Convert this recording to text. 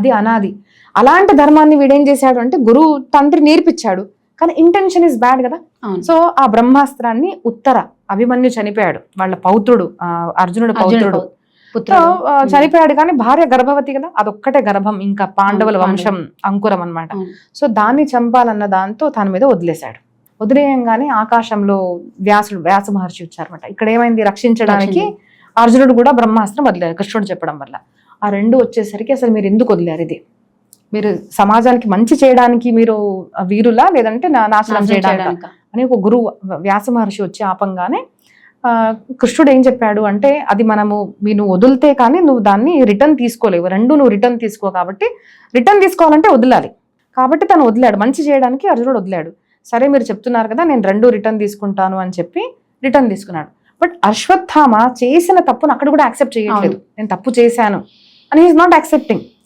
అది అనాది. అలాంటి ధర్మాన్ని వీడేం చేశాడు అంటే గురువు తండ్రి నేర్పించాడు, కానీ ఇంటెన్షన్ ఇస్ బ్యాడ్ కదా. సో ఆ బ్రహ్మాస్త్రాన్ని అభిమన్యు చనిపోయాడు, వాళ్ళ పౌత్రుడు, అర్జునుడు పౌత్రుడు చనిపోయాడు. కానీ భార్య గర్భవతి కదా, అదొక్కటే గర్భం, ఇంకా పాండవుల వంశం అంకురం అన్నమాట. సో దాన్ని చంపాలన్న దాంతో తన మీద వదిలేశాడు. వదిలేయంగానే ఆకాశంలో వ్యాస మహర్షి వచ్చారన్నమాట. ఇక్కడ ఏమైంది, రక్షించడానికి అర్జునుడు కూడా బ్రహ్మాస్త్రం వదిలేరు కృష్ణుడు చెప్పడం వల్ల. ఆ రెండు వచ్చేసరికి అసలు మీరు ఎందుకు వదిలేరు, ఇది మీరు సమాజానికి మంచి చేయడానికి మీరు వీరులా, లేదంటే నాశనం చేయడానికి అని ఒక గురువు వ్యాస మహర్షి వచ్చి ఆపంగానే కృష్ణుడు ఏం చెప్పాడు అంటే, అది నువ్వు వదిలితే కానీ నువ్వు దాన్ని రిటర్న్ తీసుకోలేవు, రెండు నువ్వు రిటర్న్ తీసుకో, కాబట్టి రిటర్న్ తీసుకోవాలంటే వదిలాలి. కాబట్టి తను వదిలాడు, మంచి చేయడానికి అర్జునుడు వదిలాడు. సరే మీరు చెప్తున్నారు కదా, నేను రెండు రిటర్న్ తీసుకుంటాను అని చెప్పి రిటర్న్ తీసుకున్నాడు. బట్ అశ్వత్థామ చేసిన తప్పును అక్కడ కూడా యాక్సెప్ట్ చేయట్లేదు, నేను తప్పు చేశాను అని ఈజ్ నాట్ యాక్సెప్టింగ్.